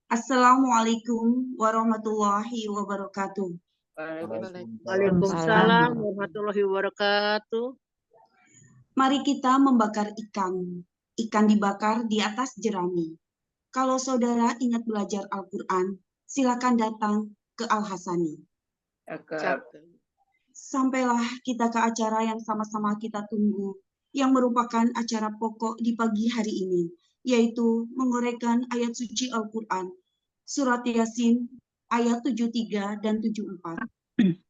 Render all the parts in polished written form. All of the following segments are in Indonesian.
Assalamualaikum warahmatullahi wabarakatuh. Waalaikumsalam warahmatullahi wabarakatuh. Mari kita membakar ikan. Ikan dibakar di atas jerami. Kalau saudara ingat belajar Al-Quran, silakan datang ke Al-Hasani. Sampailah kita ke acara yang sama-sama kita tunggu, yang merupakan acara pokok di pagi hari ini, yaitu menguraikan ayat suci Al-Quran, Surat Yasin, ayat 73 dan 74,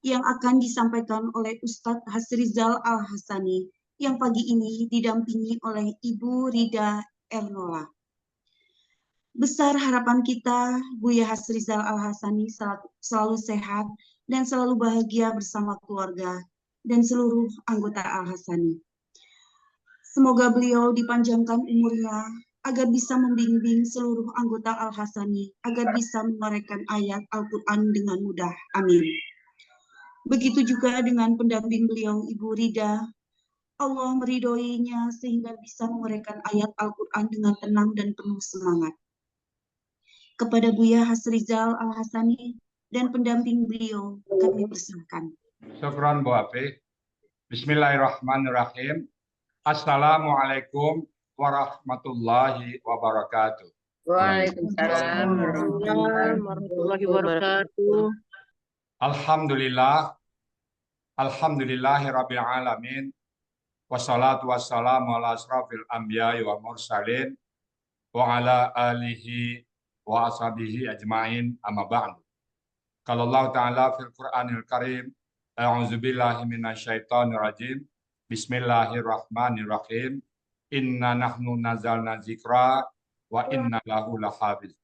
yang akan disampaikan oleh Ustadz Hasrizal Al-Hasani, yang pagi ini didampingi oleh Ibu Rida Ernola. Besar harapan kita, Buya Hasrizal Al-Hasani selalu sehat dan selalu bahagia bersama keluarga dan seluruh anggota Al-Hasani. Semoga beliau dipanjangkan umurnya agar bisa membimbing seluruh anggota Al-Hasani agar bisa menguraikan ayat Al-Quran dengan mudah. Amin. Begitu juga dengan pendamping beliau, Ibu Rida. Allah meridhoinya sehingga bisa menguraikan ayat Al-Quran dengan tenang dan penuh semangat. Kepada Buya Hasrizal Al-Hasani dan pendamping beliau, kami persilakan. Syukran Bu Afi. Bismillahirrahmanirrahim. Assalamualaikum warahmatullahi wabarakatuh. Waalaikumsalam warahmatullahi wabarakatuh. Alhamdulillah. Alhamdulillahirabbil alamin. Wassalatu wassalamu ala asrafil anbiya'i wa mursalin wa ala alihi wa ashabihi ajmain amma ba'du. Qala Allah Ta'ala fil Qur'anil Karim, a'udzubillahi minasyaitonir rajim. Bismillahirrahmanirrahim. Inna nahnu nazzalna dzikra wa inna lahu lahafiz.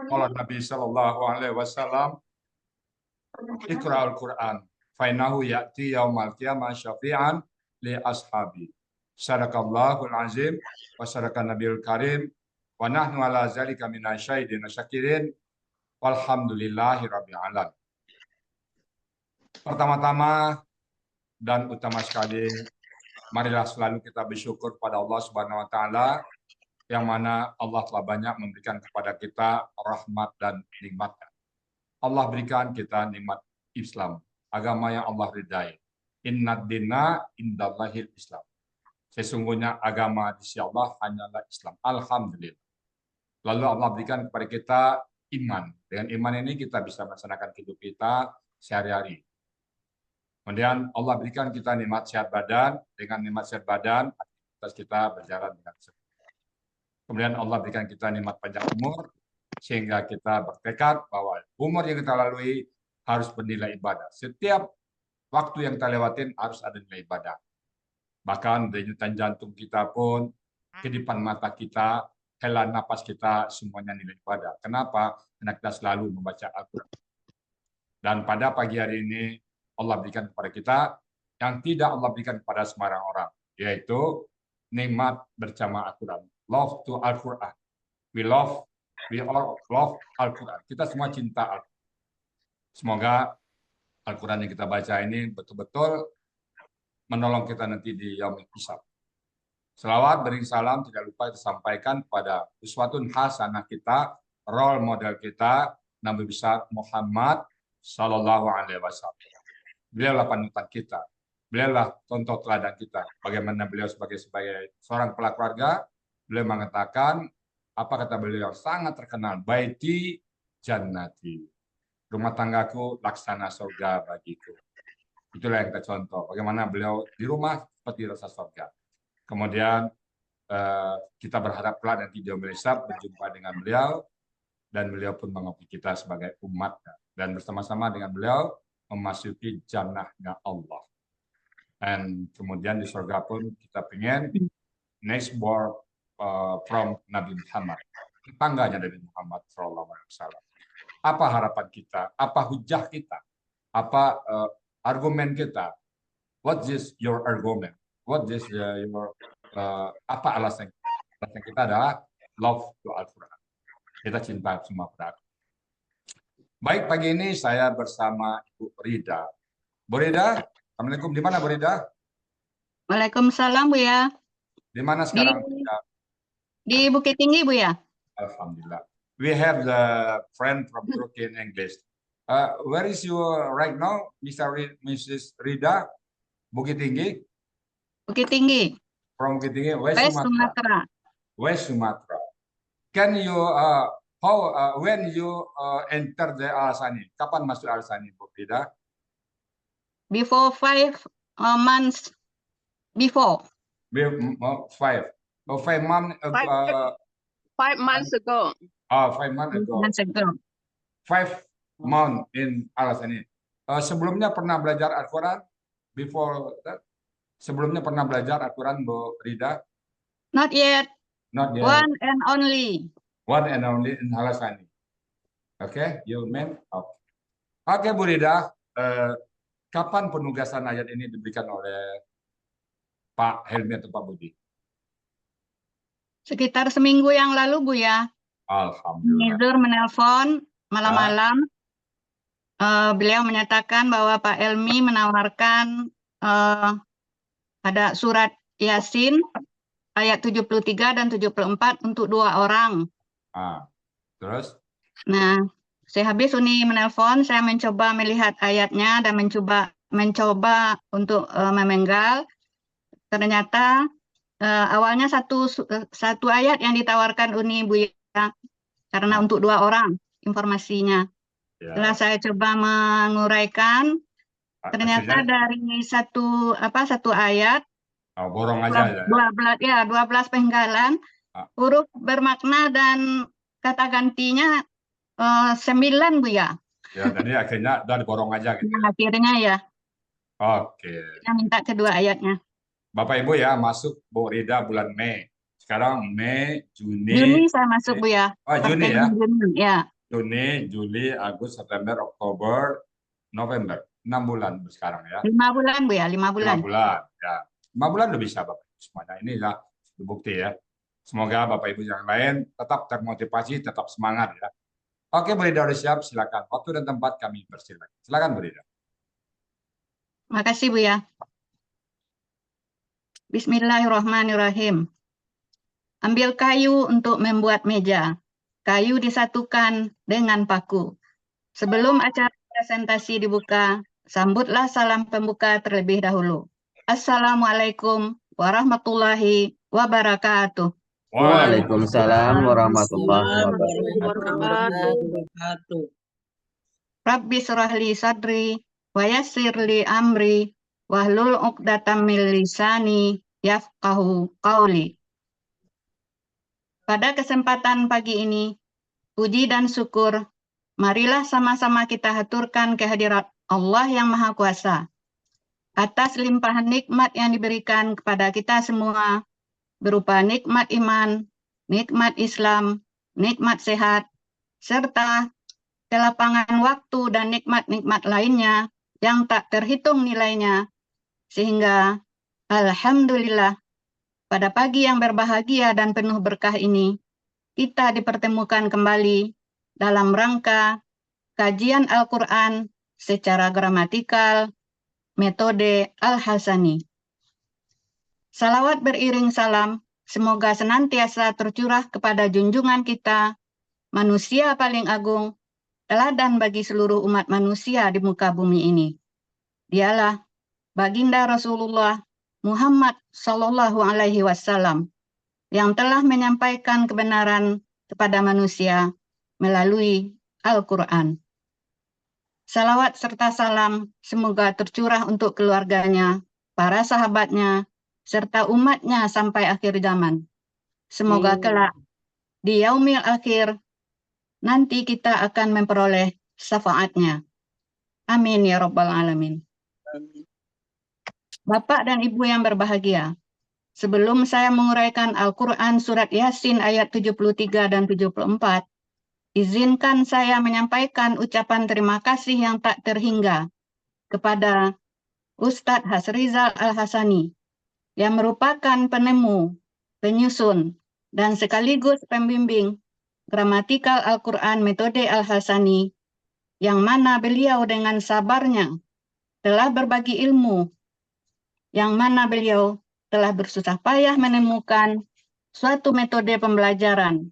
Qala Nabi sallallahu alaihi wasallam, Iqra'ul Qur'an fa innahu ya'ti yaumal qiyamah syafi'an li ashabi. Sadaqallahul azim wa sadaqan nabiyul karim wa nahnu ala zalika minasyahidin syakirin walhamdulillahi rabbil alamin. Pertama-tama dan utama sekali, marilah selalu kita bersyukur pada Allah Subhanahu wa taala yang mana Allah telah banyak memberikan kepada kita rahmat dan nikmat. Allah berikan kita nikmat Islam, agama yang Allah ridai. Innad dina indallahil Islam. Sesungguhnya agama di sisi Allah hanyalah Islam. Alhamdulillah. Lalu Allah berikan kepada kita iman. Dengan iman ini kita bisa melaksanakan hidup kita sehari-hari. Kemudian Allah berikan kita nikmat sehat badan. Dengan nikmat sehat badan, aktivitas kita berjalan dengan sehat. Kemudian Allah berikan kita nikmat panjang umur, sehingga kita bertekad bahwa umur yang kita lalui harus bernilai ibadah. Setiap waktu yang kita lewatin harus ada nilai ibadah. Bahkan denyutan jantung kita pun, kedipan mata kita, helaan napas kita, semuanya nilai ibadah. Kenapa? Karena kita selalu membaca Al-Quran. Dan pada pagi hari ini, Allah berikan kepada kita yang tidak Allah berikan kepada sembarang orang, yaitu nikmat bersama Al-Quran. Love to Al-Quran. We all love Al-Quran. Kita semua cinta Al-Quran. Semoga Al-Quran yang kita baca ini betul-betul menolong kita nanti di yaumul hisab. Selawat beri salam tidak lupa disampaikan pada uswatun hasanah kita, role model kita, Nabi besar Muhammad Sallallahu Alaihi Wasallam. Beliaulah panutan kita, beliaulah contoh teladan kita. Bagaimana beliau sebagai seorang kepala keluarga, beliau mengatakan apa kata beliau yang sangat terkenal, baiti jannati, rumah tanggaku laksana surga bagiku. Itulah yang kita contoh. Bagaimana beliau di rumah seperti rasa surga. Kemudian kita berharap kelak nanti di yaumul hisab berjumpa dengan beliau dan beliau pun mengabdi kita sebagai umat dan bersama-sama dengan beliau memasuki jannahnya Allah. Dan kemudian di surga pun kita pengen next born from Nabi Muhammad, tetangganya dari Muhammad Sallallahu Alaihi Wasallam. Apa harapan kita? Apa hujah kita? Apa argumen kita? What is your argument? What is your apa alasan? Alasan kita adalah love to Al-Quran. Kita cinta semua pada Al-Quran. Baik, pagi ini saya bersama Ibu Rida. Bu Rida, Assalamualaikum. Di mana Bu Rida? Waalaikumsalam Bu ya. Di mana sekarang? Di Bukit Tinggi Bu ya. Alhamdulillah. We have the friend from Turkey in English. Where is you right now, Mrs. Rida? Bukit Tinggi? Bukit Tinggi, From Bukit Tinggi, West West Sumatra. Sumatera. West Sumatra. Can you when you enter the Al-Sani? Kapan masuk Al-Sani, Bu Rida? Before 5 months before. 5 months ago. 5 months ago. 5 months ago. Months ago. 5 months in Al-Sani. Sebelumnya pernah belajar Al-Quran? Before that? Sebelumnya pernah belajar Al-Quran, Bu Rida? Not yet. Not yet. One and only. One and only in Al-Sani. Okay, you mean? Okay, Bu Rida. Kapan penugasan ayat ini diberikan oleh Pak Helmi atau Pak Budi? Sekitar seminggu yang lalu, Bu ya. Alhamdulillah. Nizur menelpon malam-malam. Beliau menyatakan bahwa Pak Helmi menawarkan ada surat Yasin ayat 73 dan 74 untuk 2 orang. Terus? Nah, habis Uni menelpon, saya mencoba melihat ayatnya dan mencoba untuk memenggal. Ternyata awalnya satu ayat yang ditawarkan Uni, Bu ya, karena untuk 2 orang informasinya. Ya. Setelah saya coba menguraikan, ternyata dari satu ayat, borong aja 12 penggalan, huruf bermakna dan kata gantinya 9, Bu ya. Ya, tadi akhirnya udah diborong aja gitu. Nah, akhirnya ya. Oke. Saya minta kedua ayatnya. Bapak Ibu ya, masuk Bu Rida bulan Mei. Sekarang Mei, Juni. Juni saya masuk, Bu ya. Oh, Juni ya. Juni, ya. Juni, Juli, Agustus, September, Oktober, November. 6 bulan sekarang ya. 5 bulan, Bu ya, 5 bulan. 5 bulan, ya. 5 bulan udah bisa Bapak Ibu semuanya. Inilah bukti ya. Semoga Bapak Ibu yang lain tetap termotivasi, tetap semangat ya. Oke, Bu Rida udah siap, silakan. Waktu dan tempat kami persilakan. Silakan Bu Rida. Makasih, Bu ya. Bismillahirrahmanirrahim. Ambil kayu untuk membuat meja. Kayu disatukan dengan paku. Sebelum acara presentasi dibuka, sambutlah salam pembuka terlebih dahulu. Assalamualaikum warahmatullahi wabarakatuh. Waalaikumsalam warahmatullahi wabarakatuh. Rabbi surahli sadri wa yassirli amri wahlul 'uqdatam min lisani yafqahu qauli. Pada kesempatan pagi ini, puji dan syukur, marilah sama-sama kita haturkan kehadirat Allah yang Maha Kuasa atas limpahan nikmat yang diberikan kepada kita semua, berupa nikmat iman, nikmat Islam, nikmat sehat, serta kelapangan waktu dan nikmat-nikmat lainnya yang tak terhitung nilainya, sehingga alhamdulillah pada pagi yang berbahagia dan penuh berkah ini, kita dipertemukan kembali dalam rangka kajian Al-Quran secara gramatikal, metode Al-Hasani. Salawat beriring salam, semoga senantiasa tercurah kepada junjungan kita, manusia paling agung, teladan bagi seluruh umat manusia di muka bumi ini. Dialah Baginda Rasulullah Muhammad Sallallahu Alaihi Wasallam yang telah menyampaikan kebenaran kepada manusia melalui Al-Quran. Salawat serta salam semoga tercurah untuk keluarganya, para sahabatnya, serta umatnya sampai akhir zaman. Semoga kelak di yaumil akhir nanti kita akan memperoleh syafaatnya. Amin ya rabbal alamin. Bapak dan Ibu yang berbahagia, sebelum saya menguraikan Al-Quran Surat Yasin ayat 73 dan 74, izinkan saya menyampaikan ucapan terima kasih yang tak terhingga kepada Ustadz Hasrizal Al-Hasani, yang merupakan penemu, penyusun, dan sekaligus pembimbing gramatikal Al-Quran metode Al-Hasani, yang mana beliau dengan sabarnya telah berbagi ilmu, yang mana beliau telah bersusah payah menemukan suatu metode pembelajaran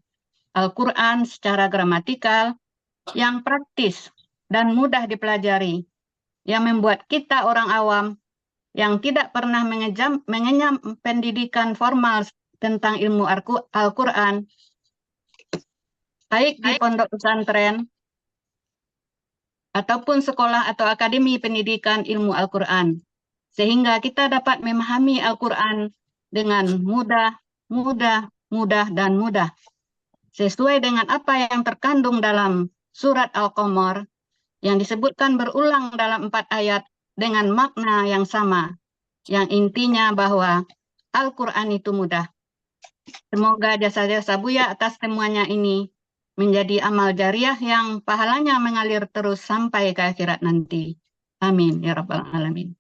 Al-Quran secara gramatikal, yang praktis dan mudah dipelajari, yang membuat kita orang awam yang tidak pernah mengenyam pendidikan formal tentang ilmu Al-Quran, baik di pondok pesantren ataupun sekolah atau akademi pendidikan ilmu Al-Quran, sehingga kita dapat memahami Al-Quran dengan mudah, dan mudah, sesuai dengan apa yang terkandung dalam surat Al-Qamar, yang disebutkan berulang dalam 4 ayat dengan makna yang sama, yang intinya bahwa Al-Quran itu mudah. Semoga jasa-jasa Buya atas temuannya ini menjadi amal jariah yang pahalanya mengalir terus sampai ke akhirat nanti. Amin ya rabbal alamin.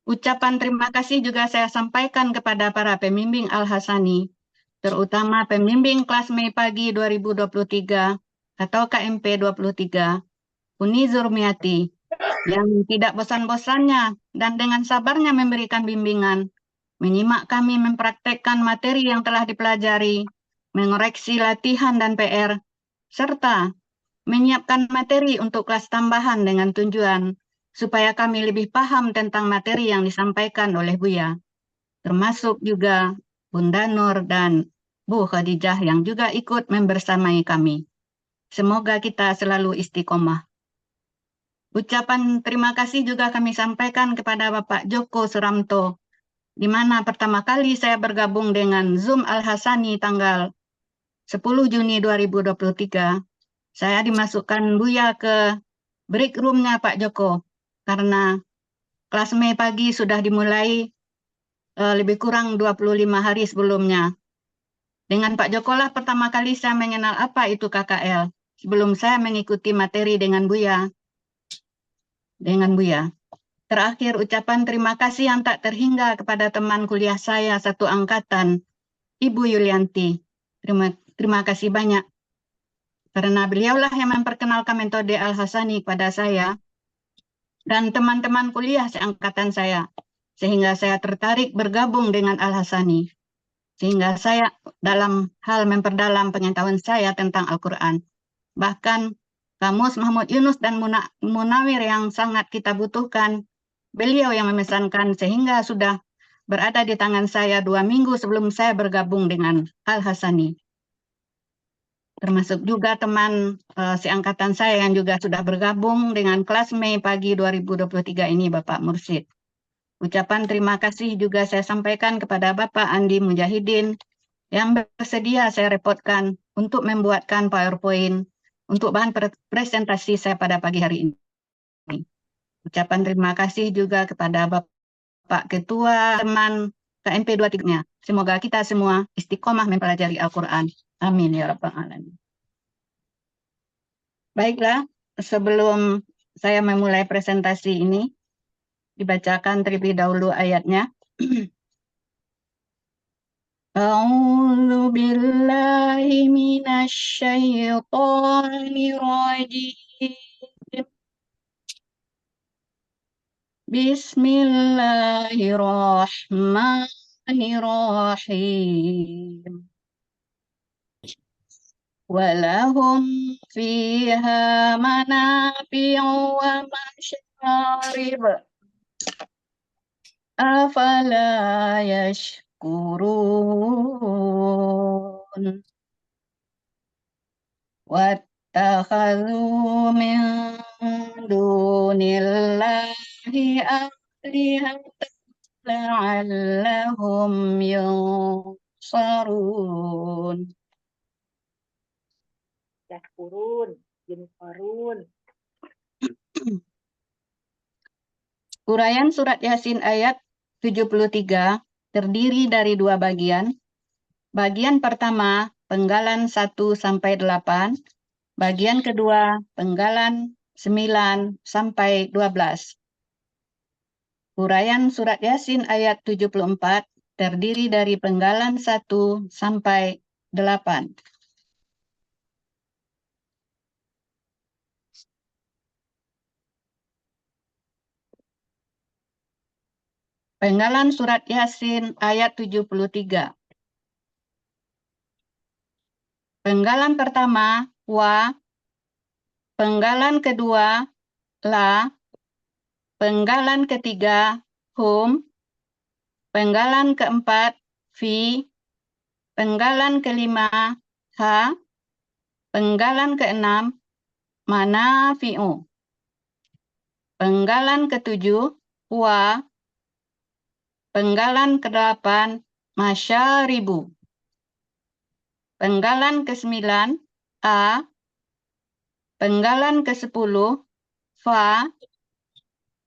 Ucapan terima kasih juga saya sampaikan kepada para pembimbing Al-Hasani, terutama pembimbing kelas Mei pagi 2023 atau KMP 23, Uni Zurmiati, yang tidak bosan-bosannya dan dengan sabarnya memberikan bimbingan, menyimak kami mempraktekkan materi yang telah dipelajari, mengoreksi latihan dan PR, serta menyiapkan materi untuk kelas tambahan dengan tujuan supaya kami lebih paham tentang materi yang disampaikan oleh Buya, termasuk juga Bunda Nur dan Bu Khadijah yang juga ikut membersamai kami. Semoga kita selalu istiqomah. Ucapan terima kasih juga kami sampaikan kepada Bapak Joko Suramto, di mana pertama kali saya bergabung dengan Zoom Al-Hasani tanggal 10 Juni 2023, saya dimasukkan Buya ke break room-nya Pak Joko, karena kelas Mei pagi sudah dimulai lebih kurang 25 hari sebelumnya. Dengan Pak Joko lah pertama kali saya mengenal apa itu KKL, sebelum saya mengikuti materi dengan Buya. Terakhir, ucapan terima kasih yang tak terhingga kepada teman kuliah saya satu angkatan, Ibu Yulianti. Terima kasih banyak. Karena beliaulah yang memperkenalkan metode Al-Hasani kepada saya dan teman-teman kuliah seangkatan saya, sehingga saya tertarik bergabung dengan Al-Hasani. Sehingga saya dalam hal memperdalam pengetahuan saya tentang Al-Quran. Bahkan Kamus Mahmud Yunus dan Munawir yang sangat kita butuhkan, beliau yang memesankan sehingga sudah berada di tangan saya 2 minggu sebelum saya bergabung dengan Al-Hasani. Termasuk juga teman seangkatan saya yang juga sudah bergabung dengan kelas Mei pagi 2023 ini, Bapak Mursyid. Ucapan terima kasih juga saya sampaikan kepada Bapak Andi Mujahidin yang bersedia saya repotkan untuk membuatkan PowerPoint untuk bahan presentasi saya pada pagi hari ini. Ucapan terima kasih juga kepada Bapak Ketua teman KMP 23-nya. Semoga kita semua istiqomah mempelajari Al-Quran. Amin ya rabbal alamin. Baiklah, sebelum saya memulai presentasi ini, dibacakan terlebih dahulu ayatnya. A'udzu billahi minasy syaithanir rajim. Bismillahirrahmanirrahim. Walahum fiha manafi'u wa masyarib. Afala yashkurun. Wattakhadhu min dunillahi alihatan la'allahum yunsarun. Uraian surat Yasin ayat 73 terdiri dari 2 bagian. Bagian pertama, penggalan 1-8. Bagian kedua, penggalan 9-12. Uraian surat Yasin ayat 74 terdiri dari penggalan 1-8. Penggalan surat Yasin ayat 73. Penggalan pertama, wa. Penggalan kedua, la. Penggalan ketiga, hum. Penggalan keempat, fi. Penggalan kelima, ha. Penggalan keenam, manafi'u. Penggalan ketujuh, wa. Penggalan kedelapan, masyaribu. Penggalan ke-9, a. Penggalan ke-10, fa.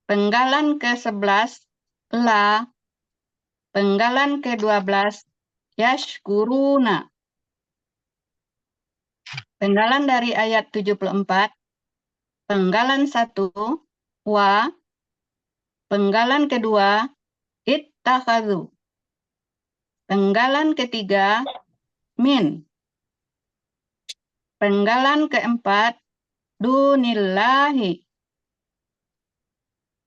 Penggalan ke-11, la. Penggalan ke-12, yashkuruna. Penggalan dari ayat 74, penggalan 1, wa. Penggalan kedua, ittakhadhu. Penggalan ketiga, min. Penggalan keempat, dunillahi.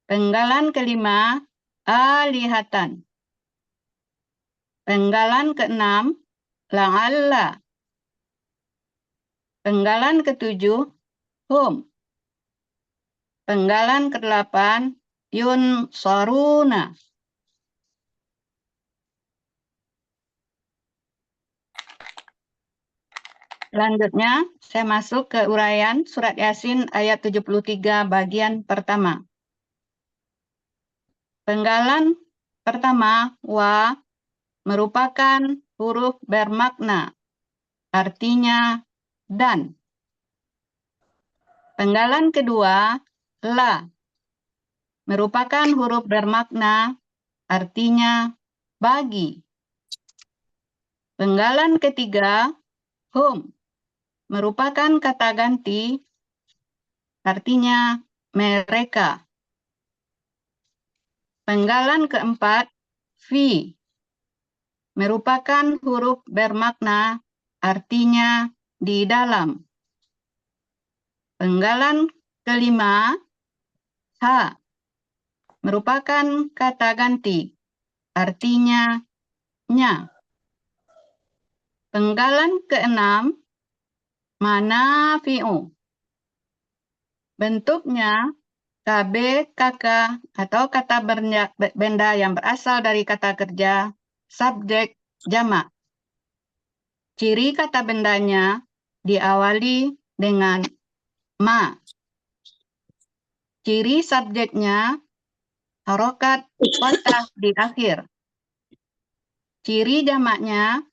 Penggalan kelima, alihatan. Penggalan keenam, la'alla. Penggalan ketujuh, hum. Penggalan ke-8, yunsaruna. Selanjutnya, saya masuk ke uraian surat Yasin ayat 73 bagian pertama. Penggalan pertama, wa, merupakan huruf bermakna, artinya dan. Penggalan kedua, la, merupakan huruf bermakna, artinya bagi. Penggalan ketiga, hum, merupakan kata ganti, artinya mereka. Penggalan keempat, fi, merupakan huruf bermakna, artinya di dalam. Penggalan kelima, ha, merupakan kata ganti, artinya nya. Penggalan keenam, manafi'u. Bentuknya KB, KK, atau kata benda yang berasal dari kata kerja, subjek, jamak. Ciri kata bendanya diawali dengan ma. Ciri subjeknya harokat fathah di akhir. Ciri jamaknya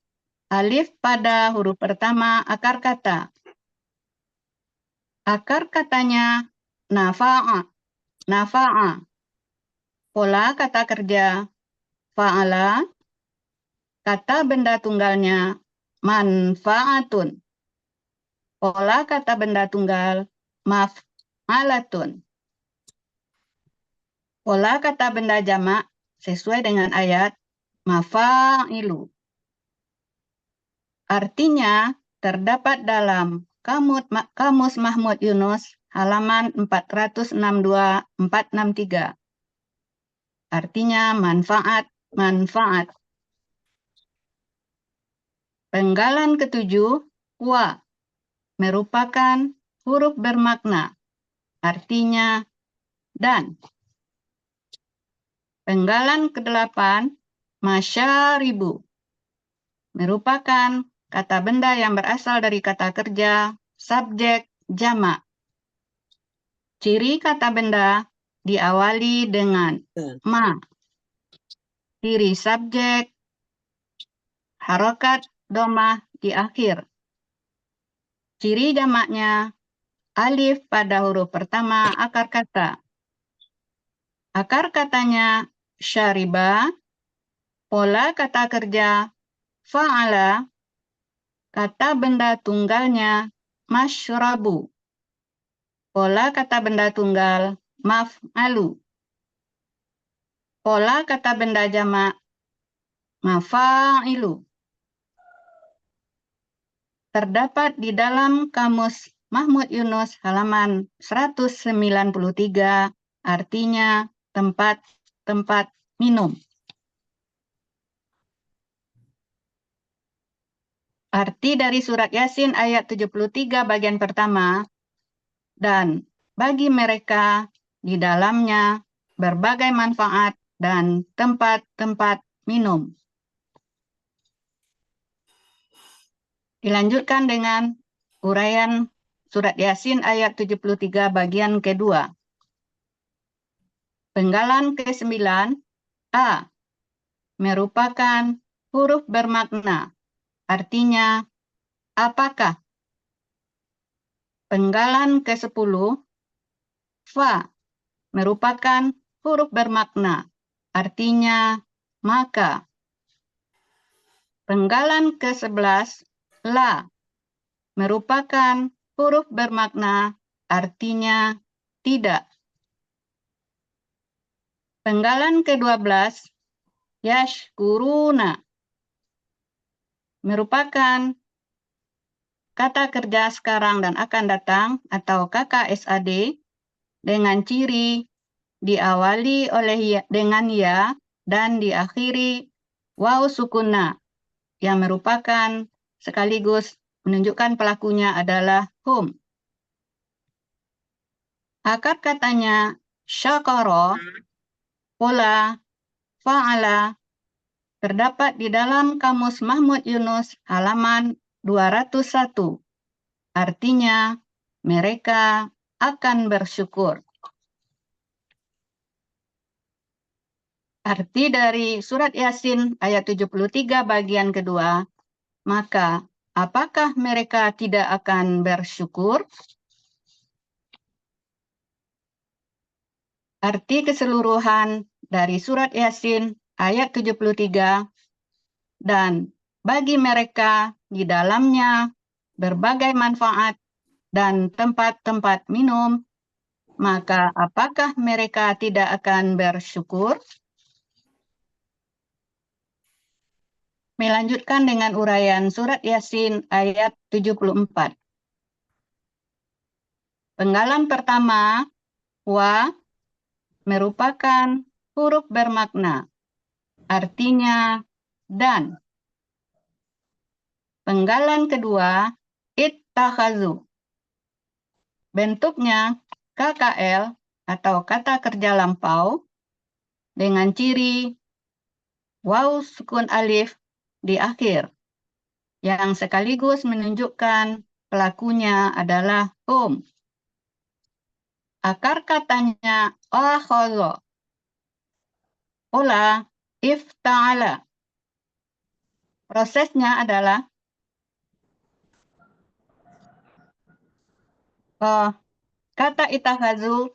alif pada huruf pertama akar kata. Akar katanya nafa'a. Nafa'a. Pola kata kerja fa'ala. Kata benda tunggalnya manfa'atun. Pola kata benda tunggal maf'alatun. Pola kata benda jamak sesuai dengan ayat mafa'ilu. Artinya terdapat dalam Kamus Mahmud Yunus halaman 462-463. Artinya manfaat, manfaat. Penggalan ketujuh, wa, merupakan huruf bermakna, artinya dan. Penggalan ke-8, masyaribu, merupakan kata benda yang berasal dari kata kerja, subjek, jamak. Ciri kata benda diawali dengan ma. Ciri subjek, harokat, domah di akhir. Ciri jamaknya alif pada huruf pertama akar kata. Akar katanya syariba. Pola kata kerja fa'ala. Kata benda tunggalnya masyrabu. Pola kata benda tunggal maf'alu. Pola kata benda jamak mafa'ilu. Terdapat di dalam Kamus Mahmud Yunus halaman 193, artinya tempat minum. Arti dari surat Yasin ayat 73 bagian pertama, dan bagi mereka di dalamnya berbagai manfaat dan tempat-tempat minum. Dilanjutkan dengan uraian surat Yasin ayat 73 bagian kedua. Penggalan ke-9, A, merupakan huruf bermakna. Artinya, apakah? Penggalan ke-10, Fa, merupakan huruf bermakna. Artinya, maka. Penggalan ke-11, La, merupakan huruf bermakna. Artinya, tidak. Penggalan ke-12, Yashkuruna, merupakan kata kerja sekarang dan akan datang atau KKSAD dengan ciri diawali oleh dengan ya dan diakhiri waw sukuna yang merupakan sekaligus menunjukkan pelakunya adalah hum. Akar katanya syakara, pola, fa'ala terdapat di dalam Kamus Mahmud Yunus halaman 201. Artinya, mereka akan bersyukur. Arti dari surat Yasin ayat 73 bagian kedua, maka apakah mereka tidak akan bersyukur? Arti keseluruhan dari surat Yasin ayat 73, dan bagi mereka di dalamnya berbagai manfaat dan tempat-tempat minum, maka apakah mereka tidak akan bersyukur? Melanjutkan dengan uraian surat Yasin ayat 74. Penggalan pertama, wa, merupakan huruf bermakna. Artinya, dan. Penggalan kedua, ittakhazu. Bentuknya KKL atau kata kerja lampau dengan ciri waw sukun alif di akhir yang sekaligus menunjukkan pelakunya adalah hum. Akar katanya akhadha, pola ifta'ala. Prosesnya adalah kata itakhazu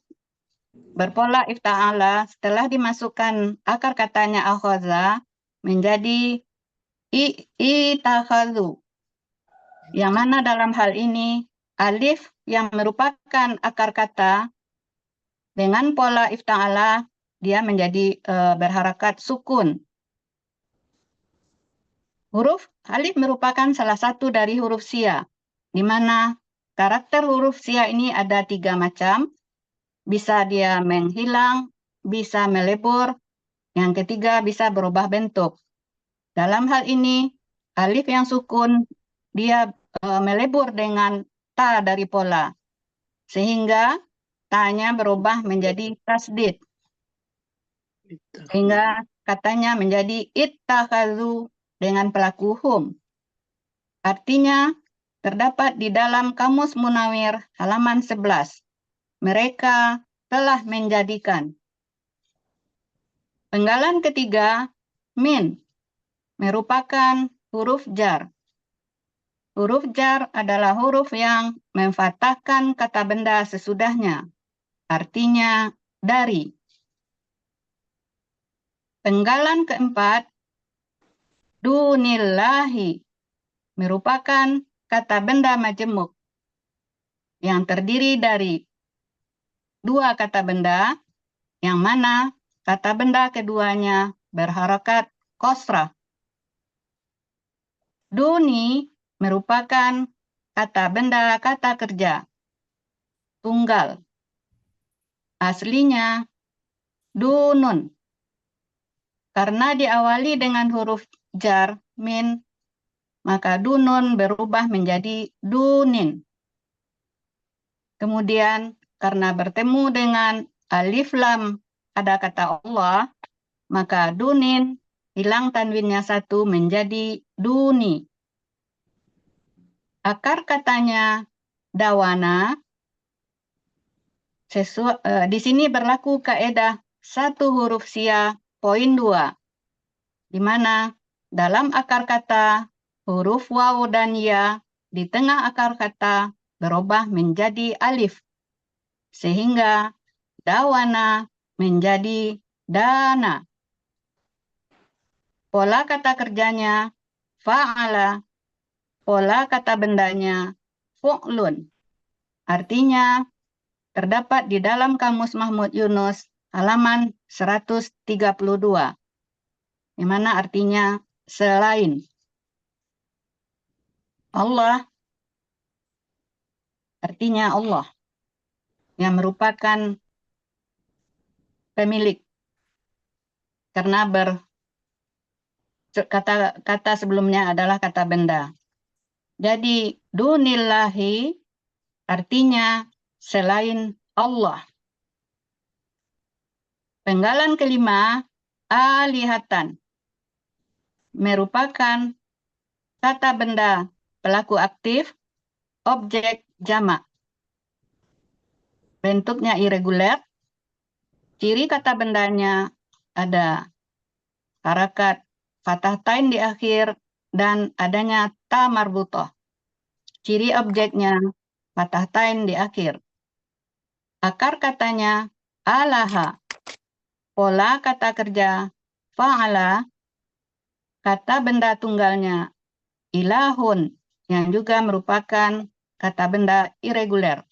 berpola ifta'ala setelah dimasukkan akar katanya akhadha menjadi itakhazu. Yang mana dalam hal ini alif yang merupakan akar kata dengan pola ifta'ala dia menjadi berharakat sukun. Huruf alif merupakan salah satu dari huruf sia, di mana karakter huruf sia ini ada 3 macam. Bisa dia menghilang, bisa melebur, yang ketiga bisa berubah bentuk. Dalam hal ini, alif yang sukun dia melebur dengan ta dari pola, sehingga ta-nya berubah menjadi tasdid. Sehingga katanya menjadi ittakhazu dengan pelaku hum. Artinya, terdapat di dalam Kamus Munawir halaman 11. Mereka telah menjadikan. Penggalan ketiga, min, merupakan huruf jar. Huruf jar adalah huruf yang memfathahkan kata benda sesudahnya. Artinya, dari. Penggalan keempat, dunillahi, merupakan kata benda majemuk yang terdiri dari 2 kata benda, yang mana kata benda keduanya berharakat kosrah. Duni merupakan kata benda kata kerja tunggal. Aslinya dunun. Karena diawali dengan huruf jar min, maka dunun berubah menjadi dunin. Kemudian karena bertemu dengan alif lam pada kata Allah, maka dunin hilang tanwinnya satu menjadi duni. Akar katanya dawana. Di sini berlaku kaidah satu huruf sia poin 2, di mana dalam akar kata huruf waw dan ya di tengah akar kata berubah menjadi alif, sehingga dawana menjadi dana. Pola kata kerjanya fa'ala, pola kata bendanya fu'lun. Artinya terdapat di dalam Kamus Mahmud Yunus halaman 132, di mana artinya selain. Allah artinya Allah yang merupakan pemilik, karena kata sebelumnya adalah kata benda. Jadi dunillahi artinya selain Allah. Penggalan kelima, alihatan, merupakan kata benda pelaku aktif, objek jamak. Bentuknya irregular, ciri kata bendanya ada harakat fathah tain di akhir dan adanya ta marbutoh. Ciri objeknya fathah tain di akhir. Akar katanya alaha, pola kata kerja fa'ala, kata benda tunggalnya ilahun yang juga merupakan kata benda irregular.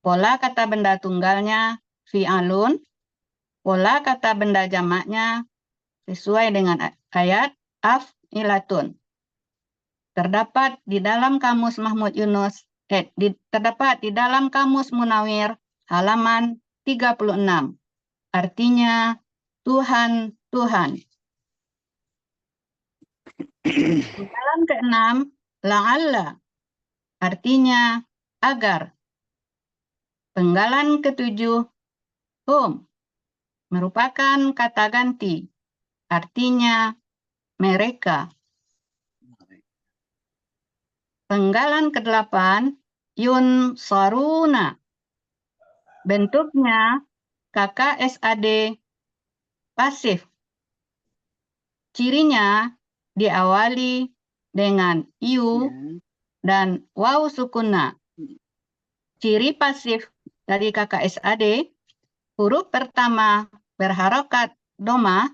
Pola kata benda tunggalnya fi'alun, pola kata benda jamaknya sesuai dengan ayat af'ilatun. Terdapat di dalam Kamus Mahmud Yunus, terdapat di dalam Kamus Munawir halaman 36. Artinya Tuhan, Tuhan. Dalam keenam, la'alla, artinya agar. Penggalan ketujuh, hum, merupakan kata ganti, artinya mereka. Penggalan kedelapan, yun saruna, bentuknya KKSAD pasif. Cirinya diawali dengan yu dan waw sukuna. Ciri pasif dari KKSAD, huruf pertama berharakat doma,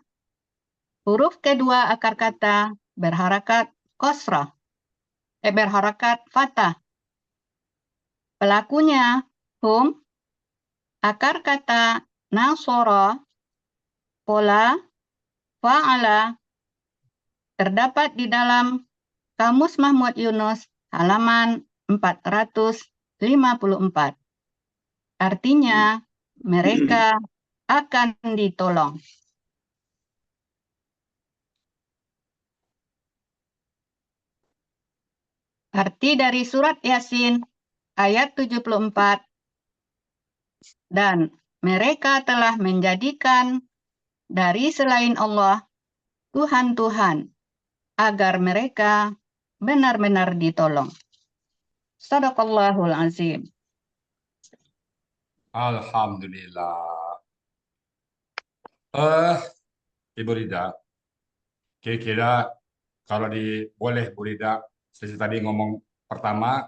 huruf kedua akar kata berharakat kosrah, berharakat fathah. Pelakunya hum, akar kata nasoro, pola fa'ala, terdapat di dalam Kamus Mahmud Yunus halaman 454. Artinya mereka akan ditolong. Arti dari surat Yasin ayat 74, dan mereka telah menjadikan dari selain Allah Tuhan-Tuhan agar mereka benar-benar ditolong. Shadaqallahul azim. Alhamdulillah. Ibu Rida, kira-kira kalau boleh Bu Rida, sesi tadi ngomong pertama,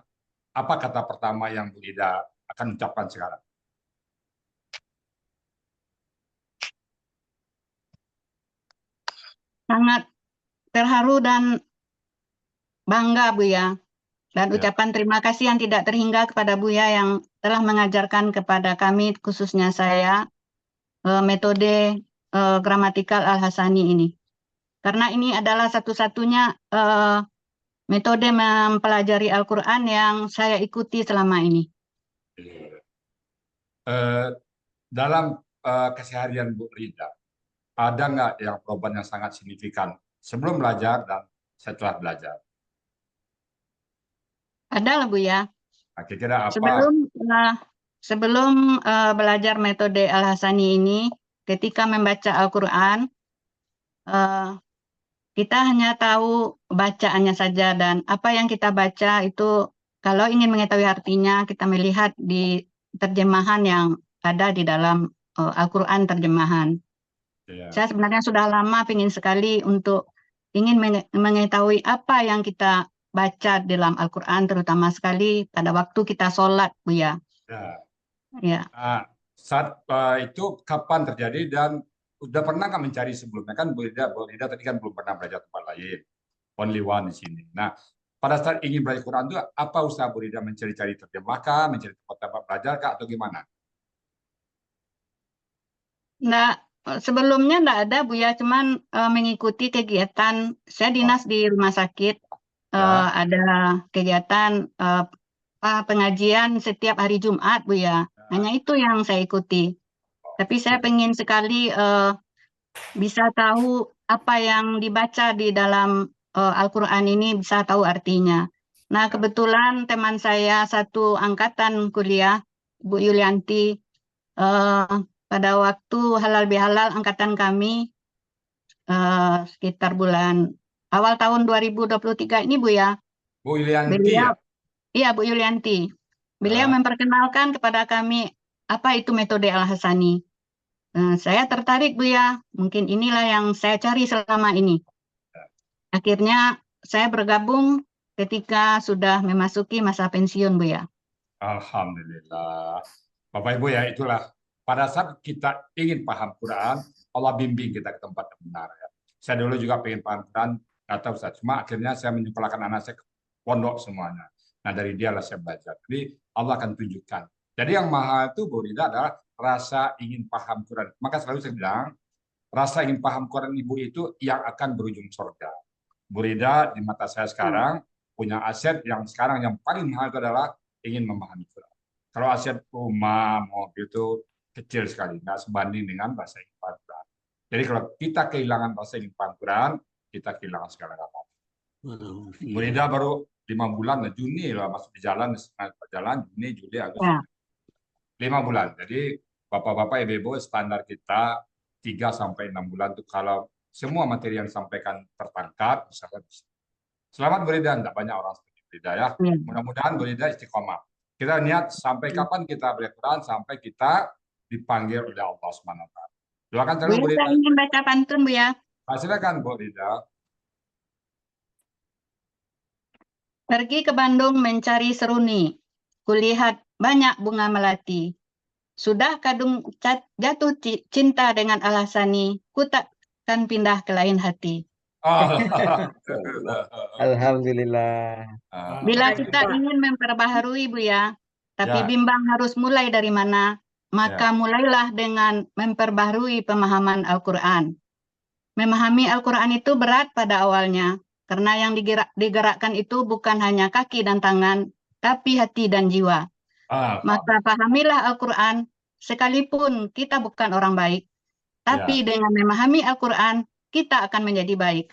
apa kata pertama yang Bu Rida akan ucapkan sekarang? Sangat terharu dan bangga Buya. Dan Ya. ucapan terima kasih yang tidak terhingga kepada Buya yang telah mengajarkan kepada kami, khususnya saya, metode gramatikal Al-Hasani ini. Karena ini adalah satu-satunya metode mempelajari Al-Quran yang saya ikuti selama ini. Dalam keseharian Bu Rida, ada nggak yang perubahan yang sangat signifikan sebelum belajar dan setelah belajar? Ada lah Bu ya. Nah, kira-kira apa? Sebelum belajar metode Al-Hasani ini, ketika membaca Al-Quran, kita hanya tahu bacaannya saja, dan apa yang kita baca itu kalau ingin mengetahui artinya, kita melihat di terjemahan yang ada di dalam Al-Quran terjemahan. Ya. Saya sebenarnya sudah lama ingin sekali untuk ingin mengetahui apa yang kita baca dalam Al-Quran, terutama sekali pada waktu kita sholat, Bu ya. Ya. Nah, saat itu kapan terjadi dan udah pernah nggak mencari sebelumnya? Kan Bu Rida tadi kan belum pernah belajar tempat lain, only one di sini. Nah, pada saat ingin belajar Quran itu apa usaha Bu Rida, mencari-cari terjemahkah, mencari tempat-tempat belajar kah, atau gimana? Nah, sebelumnya enggak ada Bu ya, cuman mengikuti kegiatan. Saya dinas di rumah sakit, ada kegiatan pengajian setiap hari Jumat Bu ya. Hanya itu yang saya ikuti. Tapi saya pengen sekali bisa tahu apa yang dibaca di dalam Al-Quran ini, bisa tahu artinya. Nah, kebetulan teman saya satu angkatan kuliah, Bu Yulianti, pada waktu halal bihalal angkatan kami sekitar bulan awal tahun 2023 ini Bu ya. Bu Yulianti Beliau, ya? Iya Bu Yulianti. Beliau memperkenalkan kepada kami apa itu metode Al-Hasani. Saya tertarik Bu ya, mungkin inilah yang saya cari selama ini. Akhirnya saya bergabung ketika sudah memasuki masa pensiun Bu ya. Alhamdulillah. Bapak Ibu ya, itulah pada saat kita ingin paham Quran, Allah bimbing kita ke tempat yang benar. Ya. Saya dulu juga pengen paham Quran, atau cuma akhirnya saya menyekolahkan anak saya ke pondok semuanya. Nah dari dialah saya belajar. Jadi Allah akan tunjukkan. Jadi yang mahal itu Bu Rida adalah rasa ingin paham Quran. Maka selalu saya bilang, rasa ingin paham Quran Ibu itu yang akan berujung surga. Bu Rida di mata saya sekarang punya aset yang sekarang yang paling mahal itu adalah ingin memahami Quran. Kalau aset rumah, mobil itu kecil sekali, nggak sebanding dengan bahasa ingin paham Quran. Jadi kalau kita kehilangan bahasa ingin paham Quran, kita kehilangan segala-galanya. Bu Rida baru 5 bulan, Juni lah masuk di jalan, Juni, Juli, Agustus. 5 bulan. Jadi bapak-bapak, ibu-ibu, standar kita 3-6 bulan tuh kalau semua materi yang disampaikan tertangkap, misalkan bisa. Selamat Bu Rida, enggak banyak orang seperti Bu Rida ya. Mudah-mudahan Bu Rida istiqomah. Kita niat sampai kapan kita belajar Quran, sampai kita dipanggil oleh Allah SWT. Doakan terus Bu Rida. Saya ingin baca pantun Bu ya. Silakan Bu Rida. Pergi ke Bandung mencari seruni, kulihat banyak bunga melati. Sudah kadung jatuh cinta dengan Al-Hasani, ku takkan pindah ke lain hati. Alhamdulillah. Bila kita ingin memperbaharui Bu ya, tapi bimbang harus mulai dari mana, maka mulailah dengan memperbaharui pemahaman Al-Quran. Memahami Al-Quran itu berat pada awalnya, karena yang digerakkan itu bukan hanya kaki dan tangan, tapi hati dan jiwa. Maka pahamilah Al-Quran, sekalipun kita bukan orang baik, tapi dengan memahami Al-Quran, kita akan menjadi baik.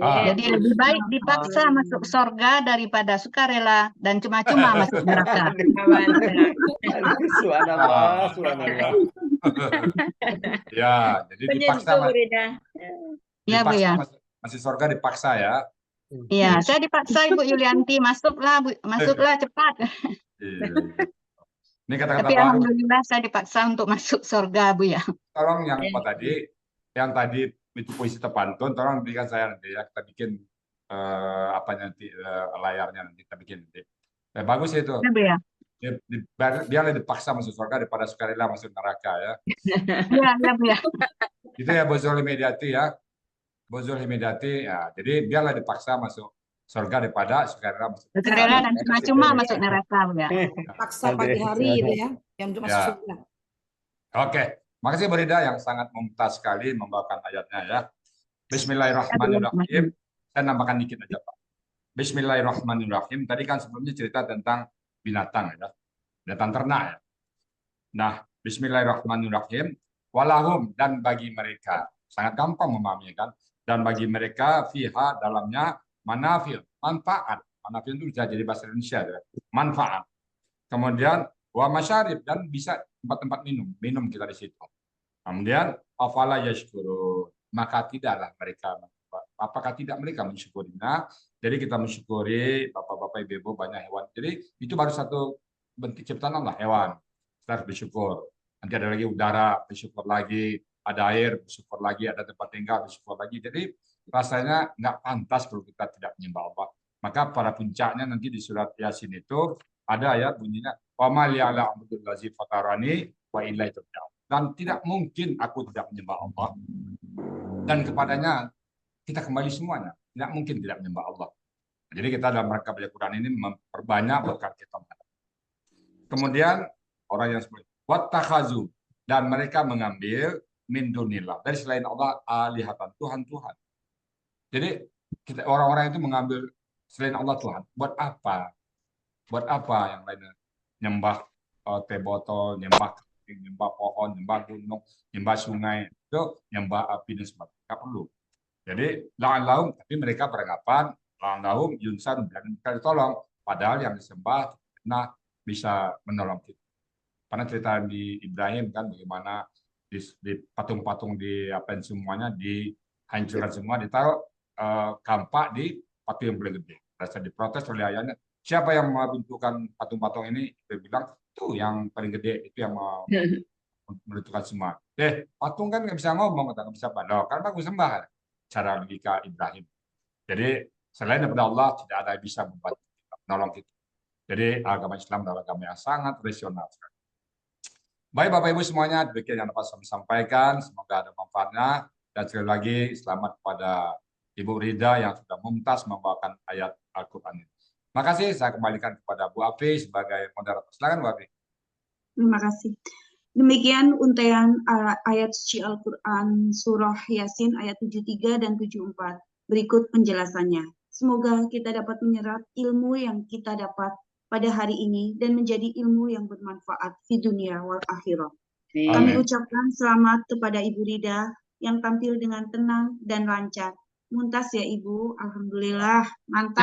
Jadi lebih baik dipaksa masuk surga daripada sukarela dan cuma-cuma masuk neraka. Subhanallah, subhanallah. Ya, jadi dipaksa Ya Bu ya. Masih surga dipaksa ya. Iya, saya dipaksa Ibu Yulianti, masuklah Bu, masuklah cepat. Ini kata-kata Tapi baru. alhamdulillah saya dipaksa untuk masuk surga Bu ya. Tolong yang yang tadi itu puisi terpantun, tolong berikan saya nanti ya, kita bikin layarnya nanti kita bikin nanti. Bagus itu. Ya, Biarlah dipaksa masuk surga daripada sukarela masuk neraka ya. Iya, Bu ya. Itu ya Bu Zulhimediati ya. Bu Zulhimediati ya. Jadi biarlah dipaksa masuk surga daripada sukarela masuk neraka. Sukarela dan cuma-cuma masuk neraka Bu ya. Paksa pagi hari itu ya, yang untuk masuk surga. Oke. Makasih Bu Rida yang sangat mumtaz sekali membawakan ayatnya ya. Bismillahirrahmanirrahim. Saya nambahkan dikit aja Pak. Bismillahirrahmanirrahim. Tadi kan sebelumnya cerita tentang binatang ya. Binatang ternak ya. Nah, Bismillahirrahmanirrahim. Walahum, dan bagi mereka. Sangat gampang memahami kan. Dan bagi mereka fiha dalamnya manafil, manfaat. Manafiun itu bisa jadi bahasa Indonesia ya. Manfaat. Kemudian wa masyarib, dan bisa tempat-tempat minum kita di situ. Kemudian afala yashkurun, maka tidaklah mereka, apakah tidak mereka mensyukurinya? Jadi kita mensyukuri bapak-bapak ibu-ibu banyak hewan. Jadi itu baru satu bentuk ciptaan Allah, hewan. Kita harus bersyukur. Nanti ada lagi udara, bersyukur lagi, ada air, bersyukur lagi, ada tempat tinggal, bersyukur lagi. Jadi rasanya nggak pantas kalau kita tidak menyembah Allah. Maka pada puncaknya nanti di surat Yasin itu ada ayat bunyinya wa ma li'ala abdul lazi fatarani wa ilaihi turja'un. Dan tidak mungkin aku tidak menyembah Allah, dan kepadanya kita kembali semuanya. Tidak mungkin tidak menyembah Allah. Jadi kita dalam rangka belajar Quran ini memperbanyak berkat kita. Kemudian orang yang seperti wattakhazu, dan mereka mengambil min dunillah, dari selain Allah, alihatan, Tuhan-Tuhan. Jadi kita orang-orang itu mengambil selain Allah Tuhan. Buat apa? Buat apa yang lainnya? Nyembah teh botol, nyembah kambing, nyembah pohon, nyembah gunung, nyembah sungai, itu nyembah api dan sebagainya. Nggak perlu. Jadi la'allahum, tapi mereka beranggapan la'allahum yunsan, dan kita ditolong. Padahal yang disembah bisa menolong kita. Karena cerita di Ibrahim kan bagaimana di patung-patung di apa semuanya dihancurkan semua, ditaruh kampak di patung yang paling gede. Rasa diprotes oleh ayahnya, siapa yang membentukkan patung-patung ini? Dia bilang, tuh yang paling gede, itu yang menentukan semua. Patung kan nggak bisa ngomong, nggak bisa apa. Karena aku sembah cara logika Ibrahim. Jadi selain daripada Allah, tidak ada yang bisa membantu kita, menolong kita. Jadi agama Islam adalah agama yang sangat rasional. Baik Bapak Ibu semuanya, demikian yang dapat saya sampaikan. Semoga ada manfaatnya. Dan sekali lagi selamat kepada Ibu Rida yang sudah mumtaz membawakan ayat Al-Quran ini. Terima kasih, saya kembalikan kepada Bu Afi sebagai moderator. Silakan Bu Afi. Terima kasih. Demikian untaian ayat suci Al-Quran Surah Yasin ayat 73 dan 74. Berikut penjelasannya. Semoga kita dapat menyerap ilmu yang kita dapat pada hari ini dan menjadi ilmu yang bermanfaat di dunia wal akhirah. Kami ucapkan selamat kepada Ibu Rida yang tampil dengan tenang dan lancar. Muntas ya Ibu, alhamdulillah, mantap.